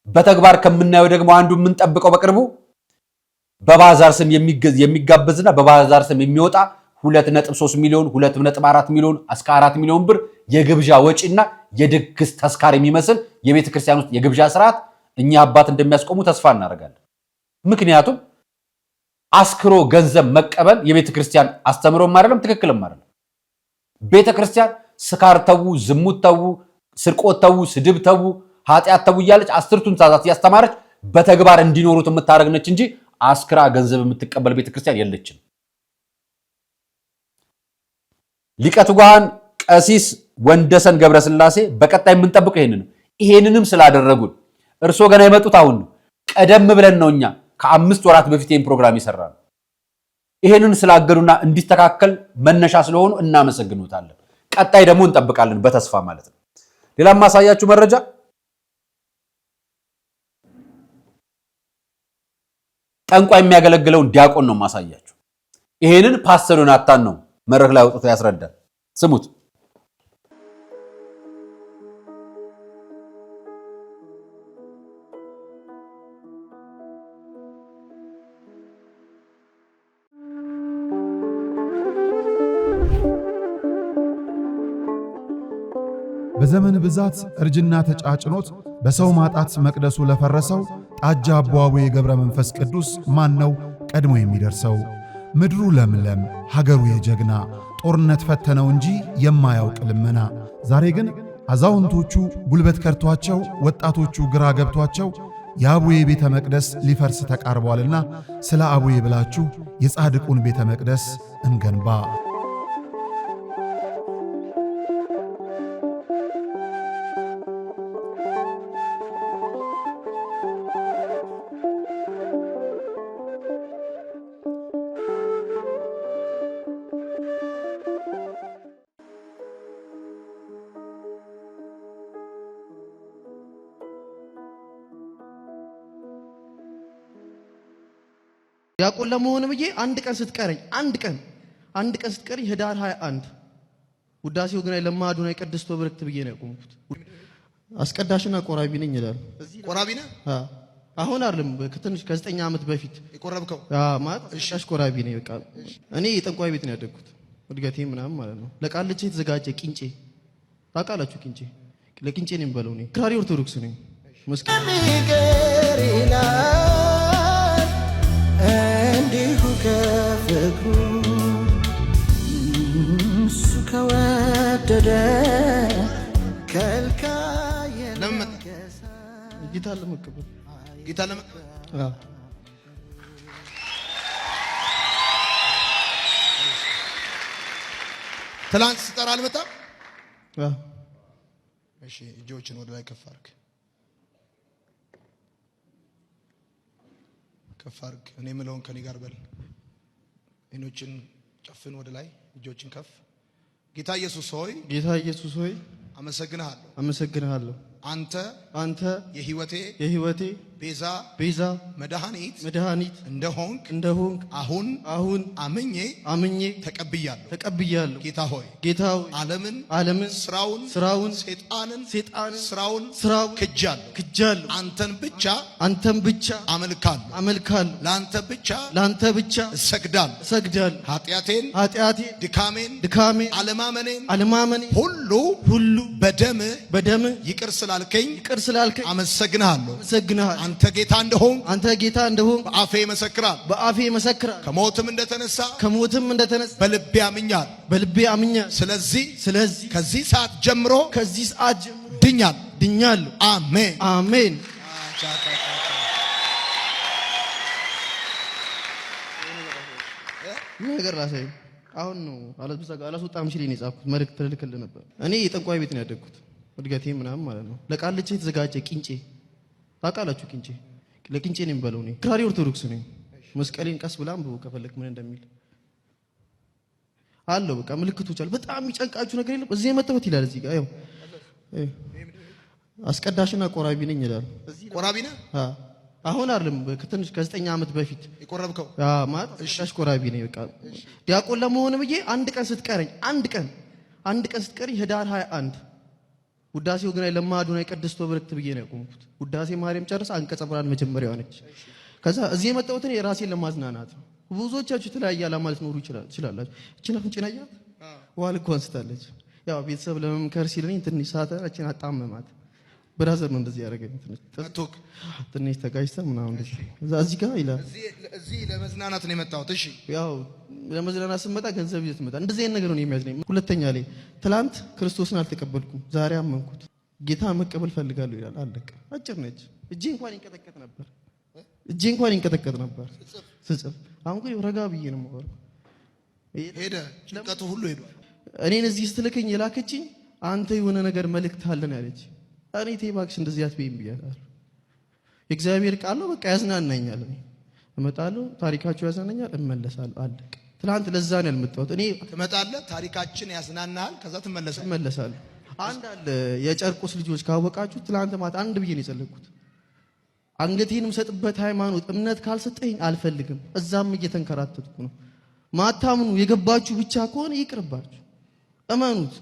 በተግባር ከምናየው ደግሞ አንዱ የምንጠብቀው በቅርቡ በባዛር ስም የሚጋበዝና በባዛር ስም የሚወጣ 2.3 ሚሊዮን 2.4 ሚሊዮን እስከ 4 ሚሊዮን ብር የግብዣ ወጪና የድግስ ተስካር የሚመስል የቤተ ክርስቲያን ውስጥ የግብዣ ስርዓት እኛ አባት እንደሚያስቆሙ ተስፋ እናደርጋለን። ምክንያቱም አስክሮ ገንዘብ መቀበል የቤተ ክርስቲያን አስተምሮም አይደለም፣ ትክክልም አይደለም። ቤተ ክርስቲያን ስካር ተው፣ ዝሙት ተው፣ ስርቆት ተው፣ ስድብ ተው፣ ኃጢአት ተው እያለች 10ቱን ትእዛዛት ያስተማረች በተግባር እንዲኖሩት የምታደርግ ነች እንጂ አስክራ ገንዘብ የምትቀበል ቤተ ክርስቲያን የለችም። ሊቀ ትጉሃን ቀሲስ ወንደሰን ገብረስላሴ በቀጣይ የምንጠብቀው ይሄንንም ስላደረጉን እርሶ ገና የመጡት አሁን ነው። ቀደም ብለን ነው እኛ ከ5 ወራት በፊት ይሄን ፕሮግራም ይሰራል። ይሄንን ስላገዱና እንዲስተካከል መነሻ ስለሆኑ እናመሰግኑታለን። ቀጣይ ደግሞ እንጠብቃለን በተስፋ ማለት ነው። ሌላም ማሳያችሁ መረጃ ጠንቋይ የሚያገለግለውን ዲያቆን ነው ማሳያችሁ። ይሄንን ፓስተር ዮናታን ነው መድረክ ላይ አውጥቶ ያስረዳል። ስሙት። በዘመን ብዛት እርጅና ተጫጭኖት በሰው ማጣት መቅደሱ ለፈረሰው ጣጃ አቧዌ ገብረ መንፈስ ቅዱስ ማን ነው ቀድሞ የሚደርሰው? ምድሩ ለምለም ሀገሩ የጀግና ጦርነት ፈተነው እንጂ የማያውቅ ልመና። ዛሬ ግን አዛውንቶቹ ጉልበት ከርቷቸው ወጣቶቹ ግራ ገብቷቸው የአቡዬ ቤተ መቅደስ ሊፈርስ ተቃርቧልና ስለ አቡዬ ብላችሁ የጻድቁን ቤተ መቅደስ እንገንባ። ዲያቆን ለመሆን ብዬ አንድ ቀን ስትቀረኝ ህዳር 21 ውዳሴው ግን ለማዱና የቅድስት ወብርክት ብዬ ነው ያቆምኩት። አስቀዳሽና ቆራቢ ነኝ ይላል። ቆራቢ ነህ? አሁን አይደለም ከትንሽ ከ9 ዓመት በፊት የቆረብከው? ማለት እሺ ቆራቢ ነኝ። በቃ እኔ የጠንቋይ ቤት ነው ያደግኩት። እድገቴ ምናምን ማለት ነው። ለቃልቼ የተዘጋጀ ቂንጬ ታውቃላችሁ? ለቅንጬ ነው የሚባለው። እኔ አክራሪ ኦርቶዶክስ ነኝ። መስቀል እንዲሁ ከፍቅሩ እሱ ከወደደ ከልካየ ጌታ ለመቀበል ትላንት ስጠራ አልመጣም። እሺ እጆችን ወደ ላይ ከፍ አድርግ፣ ከፍ አድርግ። እኔ የምለውን ከኔ ጋር በል። አይኖችን ጨፍን፣ ወደ ላይ እጆችን ከፍ። ጌታ ኢየሱስ ሆይ አመሰግንሃለሁ። አንተ የህይወቴ ቤዛ መድኃኒት እንደሆንክ አሁን አምኜ ተቀብያለሁ። ጌታ ሆይ ዓለምን ስራውን ሰይጣንን ስራውን ክጃለሁ። አንተን ብቻ አመልካለሁ። ለአንተ ብቻ እሰግዳለሁ። ኃጢአቴን ድካሜን አለማመኔን ሁሉ በደም ይቅር ስላልከኝ አመሰግንሃለሁ። አንተ ጌታ እንደሆን በአፌ መሰክራለሁ። ከሞትም እንደተነሳ በልቤ አምኛለሁ። ስለዚህ ከዚህ ሰዓት ጀምሮ ድኛለሁ። አሜን። ነገር ላሳይ። አሁን ነው አላስወጣም ሲል ነው የጻፍኩት። መልእክት ልልክልህ ነበር። እኔ የጠንቋይ ቤት ነው ያደግኩት። እድገቴ ምናምን ማለት ነው። ለቃልቼ የተዘጋጀ ቂንጬ ታውቃላችሁ? ቂንጬ ለቂንጬ ነው የሚባለው። እኔ አክራሪ ኦርቶዶክስ ነኝ። መስቀሌን ቀስ ብላ አንብቡ ከፈለክ ምን እንደሚል አለው። በቃ ምልክቶች አሉ። በጣም የሚጨንቃችሁ ነገር የለም። እዚህ የመጣሁት ይላል። እዚህ ጋር ያው አስቀዳሽና ቆራቢ ነኝ ይላል። ቆራቢ ነህ? አሁን አይደለም ከትንሽ ከ9 ዓመት በፊት የቆረብከው ማለት አስቀዳሽ ቆራቢ ነኝ። በቃ ዲያቆን ለመሆን ብዬ አንድ ቀን ስትቀረኝ ህዳር 21 ውዳሴው ግን ለማዶናይ ቅድስት ወብርክት ብዬ ነው ያቆምኩት። ውዳሴ ማርያም ጨርሳ አንቀጸ ብርሃን መጀመሪያዋ ነች። ከዛ እዚህ የመጣሁት እኔ ራሴን ለማዝናናት ነው። ብዙዎቻችሁ የተለያየ ዓላማ ልትኖሩ ይችላላችሁ። እቺን አፍንጭና ያት ዋል እኮ አንስታለች። ያው ቤተሰብ ለመምከር ሲልኝ ትንሽ ሰዓታችን አጣመማት። ብራዘር ነው እንደዚህ ያደረገኝ። ትንሽ ተጋጭተን ምናምን እንደዚህ እዚህ ጋር ይላል። እዚህ ለመዝናናት ነው የመጣሁት። እሺ ያው ለመዝናናት ስመጣ ገንዘብ ይዘት መጣ። እንደዚህ አይነት ነገር ነው የሚያዝነኝ። ሁለተኛ ላይ ትላንት ክርስቶስን አልተቀበልኩም፣ ዛሬ አመንኩት። ጌታ መቀበል ፈልጋለሁ ይላል። አለቀ። አጭር ነች። እጄ እንኳን ይንቀጠቀጥ ነበር ስጽፍ። አሁን ግን ረጋ ብዬ ነው የማወራው። ሄደ ጭንቀቱ ሁሉ ሄዷል። እኔን እዚህ ስትልከኝ የላከችኝ አንተ የሆነ ነገር መልእክት አለን ያለች። እኔ እባክሽ እንደዚህ አትበይም ብያለሁ። የእግዚአብሔር ቃል ነው። በቃ ያዝናናኛል። እኔ እመጣለሁ፣ ታሪካችሁ ያዝናናኛል፣ እመለሳለሁ። አለቀ። ትላንት ለዛ ነው ያልመጣሁት። እኔ ትመጣለህ፣ ታሪካችን ያዝናናሃል፣ ከዛ ትመለሳለህ። አንድ አለ የጨርቆስ ልጆች ካወቃችሁ፣ ትላንት ማታ አንድ ብዬ ነው የጸለይኩት። አንገቴንም ሰጥበት ሃይማኖት እምነት ካልሰጠኝ አልፈልግም። እዛም እየተንከራተትኩ ነው። ማታምኑ የገባችሁ ብቻ ከሆነ ይቅርባችሁ፣ እመኑት።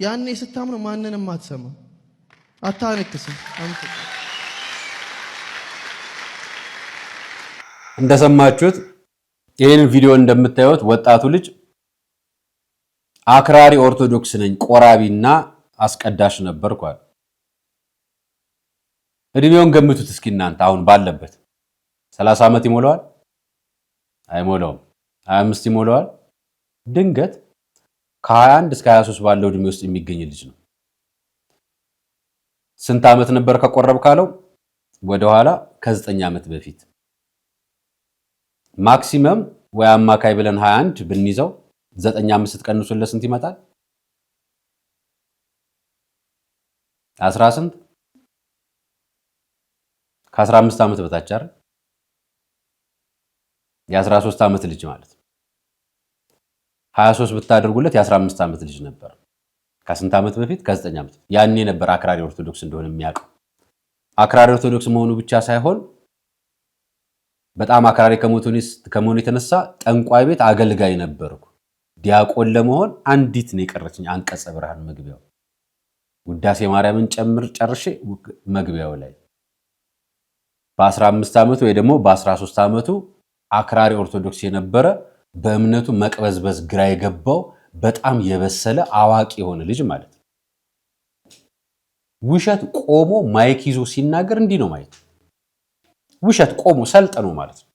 ያኔ ስታምኑ ማንንም አትሰማ፣ አታነክስም። እንደሰማችሁት ይህን ቪዲዮ እንደምታዩት ወጣቱ ልጅ አክራሪ ኦርቶዶክስ ነኝ ቆራቢና አስቀዳሽ ነበርኩ አለ። እድሜውን ገምቱት እስኪ እናንተ። አሁን ባለበት 30 ዓመት ይሞላዋል? አይሞላውም። 25 ይሞላዋል? ድንገት ከ21 እስከ 23 ባለው እድሜ ውስጥ የሚገኝ ልጅ ነው። ስንት ዓመት ነበር ከቆረብ ካለው ወደኋላ ከ9 ዓመት በፊት ማክሲመም ወይ አማካይ ብለን 21 ብንይዘው 9 5 ስትቀንሱለት ስንት ይመጣል? 18 ከ15 ዓመት በታች አይደል? የ13 ዓመት ልጅ ማለት 23 ብታደርጉለት የ15 ዓመት ልጅ ነበር። ከስንት ዓመት በፊት? ከ9 ዓመት። ያኔ ነበር አክራሪ ኦርቶዶክስ እንደሆነ የሚያውቀው። አክራሪ ኦርቶዶክስ መሆኑ ብቻ ሳይሆን በጣም አክራሪ ከመሆኑ የተነሳ ጠንቋይ ቤት አገልጋይ ነበርኩ። ዲያቆን ለመሆን አንዲት ነው የቀረችኝ፣ አንቀጸ ብርሃን መግቢያው። ውዳሴ ማርያምን ጨርሼ መግቢያው ላይ በ15 ዓመቱ ወይ ደግሞ በ13 ዓመቱ አክራሪ ኦርቶዶክስ የነበረ በእምነቱ መቅበዝበዝ ግራ የገባው በጣም የበሰለ አዋቂ የሆነ ልጅ ማለት ነው። ውሸት ቆሞ ማይክ ይዞ ሲናገር እንዲህ ነው ማየት። ውሸት ቆሞ ሰልጥኖ ማለት ነው።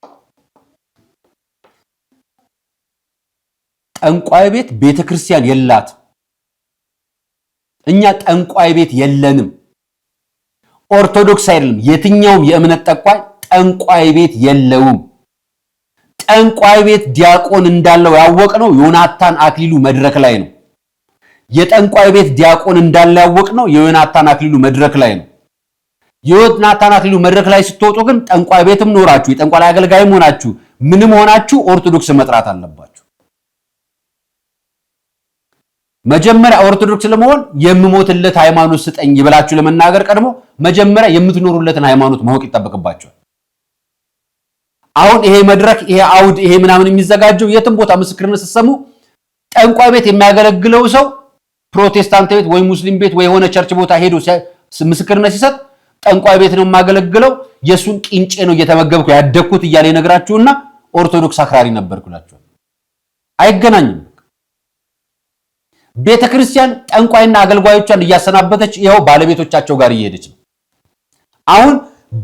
ጠንቋይ ቤት ቤተክርስቲያን የላትም። እኛ ጠንቋይ ቤት የለንም። ኦርቶዶክስ አይደለም የትኛውም የእምነት ጠንቋይ ቤት የለውም። ጠንቋይ ቤት ዲያቆን እንዳለው ያወቅነው ዮናታን አክሊሉ መድረክ ላይ ነው። የጠንቋይ ቤት ዲያቆን እንዳለ ያወቅነው የዮናታን አክሊሉ መድረክ ላይ ነው። የዮናታን አክሊሉ መድረክ ላይ ስትወጡ ግን ጠንቋይ ቤትም ኖራችሁ የጠንቋይ አገልጋይም ሆናችሁ ምንም ሆናችሁ ኦርቶዶክስ መጥራት አለባችሁ። መጀመሪያ ኦርቶዶክስ ለመሆን የምሞትለት ሃይማኖት ስጠኝ ይብላችሁ ለመናገር ቀድሞ መጀመሪያ የምትኖሩለትን ሃይማኖት ማወቅ ይጠበቅባችኋል። አሁን ይሄ መድረክ ይሄ አውድ ይሄ ምናምን የሚዘጋጀው የትም ቦታ ምስክርነት ስትሰሙ ጠንቋይ ቤት የሚያገለግለው ሰው ፕሮቴስታንት ቤት ወይ ሙስሊም ቤት ወይ የሆነ ቸርች ቦታ ሄዶ ምስክርነት ሲሰጥ ጠንቋይ ቤት ነው የማገለግለው የሱን ቂንጬ ነው እየተመገብኩ ያደግኩት እያለ ይነግራችሁና ኦርቶዶክስ አክራሪ ነበርኩላችሁ። አይገናኝም። ቤተክርስቲያን ጠንቋይና አገልጋዮቿን እያሰናበተች ይሄው ባለቤቶቻቸው ጋር እየሄደች ነው። አሁን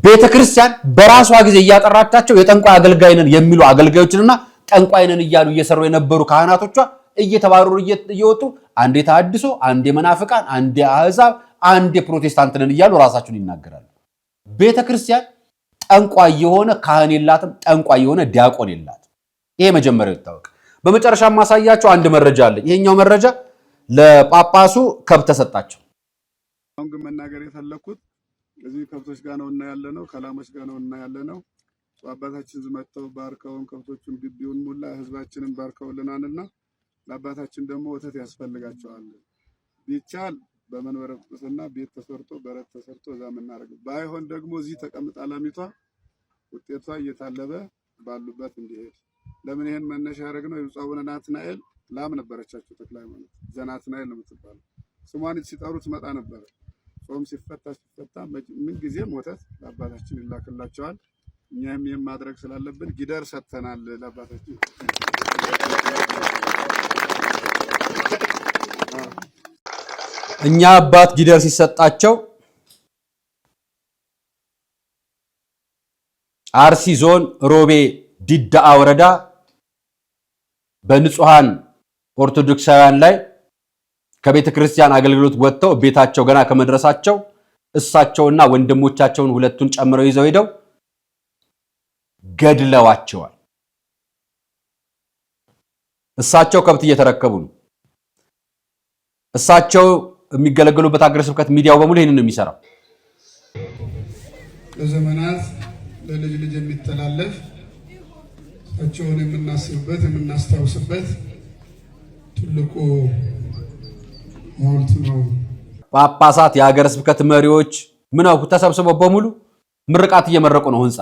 ቤተክርስቲያን በራሷ ጊዜ እያጠራቻቸው የጠንቋይ አገልጋይነን የሚሉ አገልጋዮችንና ጠንቋይነን እያሉ እየሰሩ የነበሩ ካህናቶቿ እየተባረሩ እየወጡ አንዴ ተሐድሶ አንዴ መናፍቃን አንዴ አህዛብ አንዴ ፕሮቴስታንት ነን እያሉ ራሳቸውን ይናገራሉ። ቤተክርስቲያን ጠንቋይ የሆነ ካህን የላትም፣ ጠንቋይ የሆነ ዲያቆን የላትም። ይሄ መጀመሪያው ይታወቅ። በመጨረሻ ማሳያቸው አንድ መረጃ አለ። ይሄኛው መረጃ ለጳጳሱ ከብት ተሰጣቸው። አሁን ግን መናገር የፈለኩት እዚህ ከብቶች ጋር ነው እና ያለነው ከላሞች ጋር ነው እና ያለነው አባታችን ዝመተው ባርከውን ከብቶቹን ግቢውን ሙላ ህዝባችንን ባርከውልናልና ለአባታችን ደግሞ ወተት ያስፈልጋቸዋል። ቢቻል በመንበረ ቅዱስና ቤት ተሰርቶ በረት ተሰርቶ እዛ ምናረግ ባይሆን ደግሞ እዚህ ተቀምጣ ላሚቷ ውጤቷ እየታለበ ባሉበት እንዲሄድ ለምን ይሄን መነሻ ያደረግነው የብፁዕ አቡነ ናትናኤል ላም ነበረቻቸው ተክለ ሃይማኖት ዘናትናኤል ነው የምትባለው። ስሟን ሲጠሩ ትመጣ ነበር። ጾም ሲፈታ ምን ጊዜም ወተት ለአባታችን ይላክላቸዋል። እኛም ይሄን ማድረግ ስላለብን ጊደር ሰጥተናል ለአባታችን። እኛ አባት ጊደር ሲሰጣቸው አርሲ ዞን ሮቤ ዲዳአ ወረዳ በንጹሃን ኦርቶዶክሳውያን ላይ ከቤተ ክርስቲያን አገልግሎት ወጥተው ቤታቸው ገና ከመድረሳቸው እሳቸውና ወንድሞቻቸውን ሁለቱን ጨምረው ይዘው ሄደው ገድለዋቸዋል። እሳቸው ከብት እየተረከቡ ነው። እሳቸው የሚገለገሉበት ሀገረ ስብከት ሚዲያው በሙሉ ይሄንን ነው የሚሰራው። ለዘመናት ለልጅ ልጅ የሚተላለፍ እሳቸውን የምናስብበት የምናስታውስበት ትልቁ ሐውልት ነው። ጳጳሳት፣ የሀገረ ስብከት መሪዎች ምናው ተሰብስበው በሙሉ ምርቃት እየመረቁ ነው ህንጻ።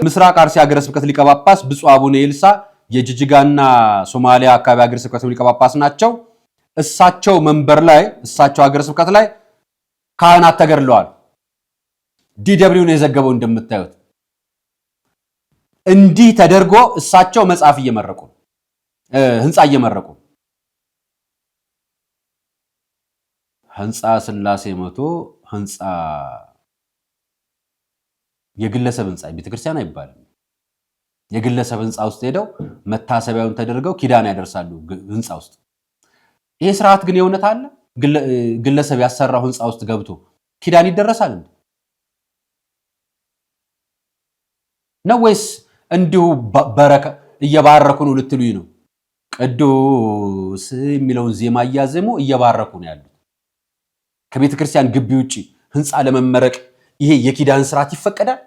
ምስራቅ አርሲ ሀገረ ስብከት ሊቀ ጳጳስ ብፁዕ አቡነ ኤልሳ የጅጅጋና ሶማሊያ አካባቢ ሀገረ ስብከት ሊቀ ጳጳስ ናቸው። እሳቸው መንበር ላይ እሳቸው ሀገረ ስብከት ላይ ካህናት ተገድለዋል። ዲደብሊው ነው የዘገበው። እንደምታዩት እንዲህ ተደርጎ እሳቸው መጽሐፍ እየመረቁ ህንጻ እየመረቁ ህንጻ ስላሴ መቶ ህንጻ የግለሰብ ህንጻ ቤተክርስቲያን አይባልም። የግለሰብ ህንጻ ውስጥ ሄደው መታሰቢያውን ተደርገው ኪዳን ያደርሳሉ ህንጻ ውስጥ። ይሄ ስርዓት ግን የእውነት አለ? ግለሰብ ያሰራው ህንጻ ውስጥ ገብቶ ኪዳን ይደረሳል እንዴ? ነው ወይስ እንዲሁ በረከ እየባረኩ ነው ልትሉኝ ነው? ቅዱስ የሚለውን ዜማ እያዜሙ እየባረኩ ነው ያሉት። ከቤተክርስቲያን ግቢ ውጪ ህንጻ ለመመረቅ ይሄ የኪዳን ስርዓት ይፈቀዳል?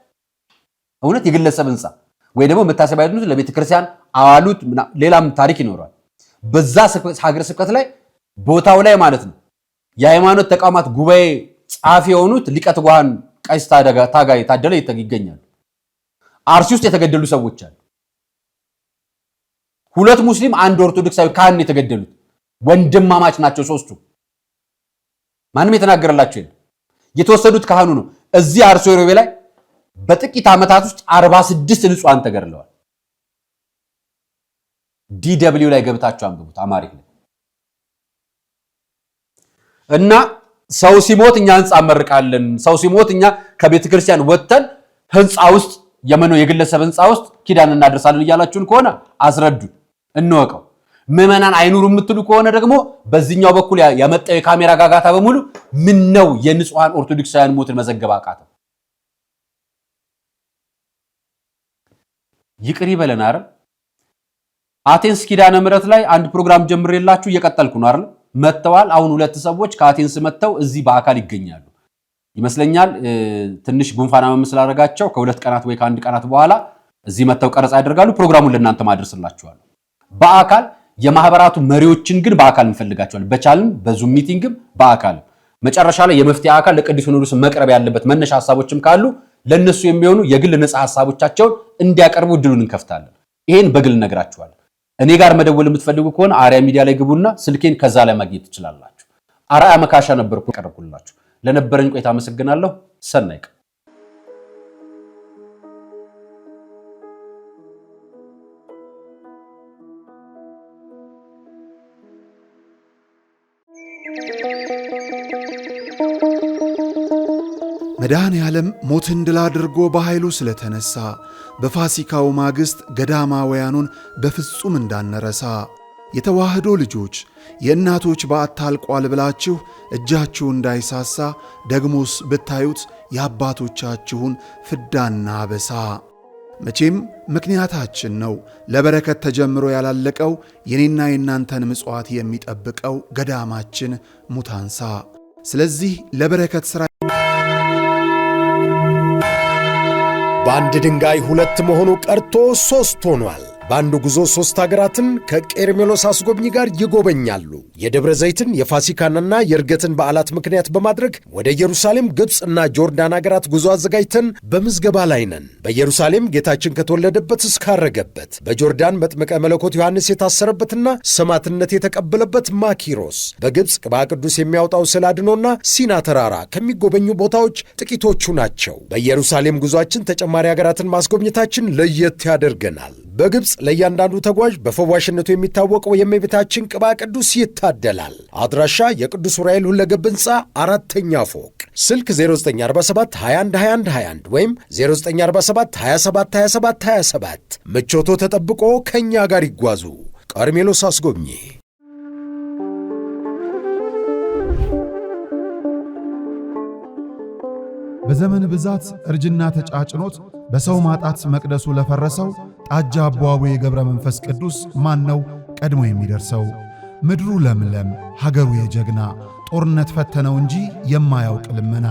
እውነት የግለሰብ ህንጻ ወይ ደግሞ መታሰቢያ ያሉት ለቤተ ክርስቲያን አዋሉት ሌላም ታሪክ ይኖራል። በዛ ሀገረ ስብከት ላይ ቦታው ላይ ማለት ነው የሃይማኖት ተቋማት ጉባኤ ጻፊ የሆኑት ሊቀ ትጉሃን ቀሲስ ታጋይ ታደለ ይገኛሉ። አርሲ ውስጥ የተገደሉ ሰዎች አሉ። 2 ሙስሊም 1 ኦርቶዶክሳዊ ካህን የተገደሉት ወንድማማች ናቸው ሶስቱ። ማንም የተናገረላቸው የለም። የተወሰዱት ካህኑ ነው። እዚህ አርሲ ሮቤ ላይ በጥቂት ዓመታት ውስጥ 46 ንጹሃን ተገድለዋል። ዲደብሊው ላይ ገብታችሁ አንብቡት አማሪክ ላይ። እና ሰው ሲሞት እኛ ህንጻ መርቃለን፣ ሰው ሲሞት እኛ ከቤተ ክርስቲያን ወጥተን ህንጻ ውስጥ የግለሰብ ህንጻ ውስጥ ኪዳን እናደርሳለን እያላችሁን ከሆነ አስረዱ፣ እንወቀው። ምዕመናን አይኑሩ የምትሉ ከሆነ ደግሞ በዚህኛው በኩል ያመጣው የካሜራ ጋጋታ በሙሉ ምን ነው የንጹሃን ኦርቶዶክሳውያን ሞትን መዘገብ አቃተው? ይቅር ይበለን አይደል? አቴንስ ኪዳነ ምሕረት ላይ አንድ ፕሮግራም ጀምሬላችሁ እየቀጠልኩ ነው አይደል? መተዋል። አሁን 2 ሰዎች ከአቴንስ መተው እዚህ በአካል ይገኛሉ ይመስለኛል። ትንሽ ጉንፋና መመስል አደረጋቸው። ከ2 ቀናት ወይ ከ1 ቀናት በኋላ እዚህ መተው ቀረጻ ያደርጋሉ። ፕሮግራሙን ለእናንተ ማድረስላችኋለሁ በአካል። የማህበራቱ መሪዎችን ግን በአካል እንፈልጋቸዋለን። በቻልን በዙም ሚቲንግም በአካል መጨረሻ ላይ የመፍትሄ አካል ለቅዱስ ሲኖዶስ መቅረብ ያለበት መነሻ ሐሳቦችም ካሉ ለነሱ የሚሆኑ የግል ነፃ ሐሳቦቻቸውን እንዲያቀርቡ እድሉን እንከፍታለን። ይሄን በግል ነግራችኋለሁ። እኔ ጋር መደወል የምትፈልጉ ከሆነ አርያ ሚዲያ ላይ ግቡና ስልኬን ከዛ ላይ ማግኘት ትችላላችሁ። አርያ መካሻ ነበርኩ ቀርኩላችሁ። ለነበረኝ ቆይታ አመሰግናለሁ። ሰናይ ቀን። መድኃኔ ዓለም ሞትን ድል አድርጎ በኃይሉ ስለተነሳ በፋሲካው ማግስት ገዳማውያኑን በፍጹም እንዳንረሳ የተዋህዶ ልጆች የእናቶች በዓት አልቋል ብላችሁ እጃችሁ እንዳይሳሳ ደግሞስ ብታዩት የአባቶቻችሁን ፍዳና አበሳ። መቼም ምክንያታችን ነው ለበረከት ተጀምሮ ያላለቀው የኔና የናንተን ምጽዋት የሚጠብቀው ገዳማችን ሙታንሳ። ስለዚህ ለበረከት ሥራ በአንድ ድንጋይ 2 መሆኑ ቀርቶ 3 ሆኗል። በአንድ ጉዞ 3 ሀገራትን ከቄርሜሎስ አስጎብኚ ጋር ይጎበኛሉ። የደብረ ዘይትን የፋሲካንና የእርገትን በዓላት ምክንያት በማድረግ ወደ ኢየሩሳሌም፣ ግብፅና ጆርዳን ሀገራት ጉዞ አዘጋጅተን በምዝገባ ላይ ነን። በኢየሩሳሌም ጌታችን ከተወለደበት እስካረገበት፣ በጆርዳን መጥምቀ መለኮት ዮሐንስ የታሰረበትና ሰማዕትነት የተቀበለበት ማኪሮስ፣ በግብፅ ቅባ ቅዱስ የሚያወጣው ስላድኖና ሲና ተራራ ከሚጎበኙ ቦታዎች ጥቂቶቹ ናቸው። በኢየሩሳሌም ጉዞአችን ተጨማሪ ሀገራትን ማስጎብኘታችን ለየት ያደርገናል። በግብፅ ለእያንዳንዱ ተጓዥ በፈዋሽነቱ የሚታወቀው የእመቤታችን ቅባ ቅዱስ ይታደላል። አድራሻ የቅዱስ ዑራኤል ሁለገብ ሕንፃ 4ኛ ፎቅ፣ ስልክ 0947 21 21 21 ወይም 0947 27 27 27። ምቾቶ ተጠብቆ ከእኛ ጋር ይጓዙ። ቀርሜሎስ አስጎብኚ። በዘመን ብዛት እርጅና ተጫጭኖት በሰው ማጣት መቅደሱ ለፈረሰው ጣጃ አቧዌ ገብረ መንፈስ ቅዱስ ማን ነው ቀድሞ የሚደርሰው? ምድሩ ለምለም ሀገሩ የጀግና ጦርነት ፈተነው እንጂ የማያውቅ ልመና።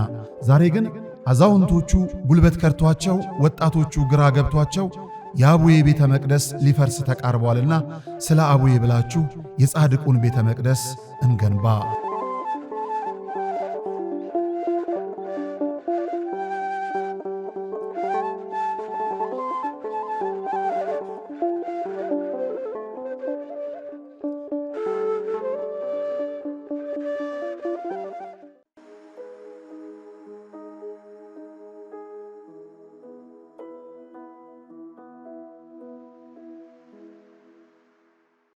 ዛሬ ግን አዛውንቶቹ ጉልበት ከርቷቸው፣ ወጣቶቹ ግራ ገብቷቸው የአቡዬ ቤተ መቅደስ ሊፈርስ ተቃርቧልና ስለ አቡዬ ብላችሁ የጻድቁን ቤተ መቅደስ እንገንባ።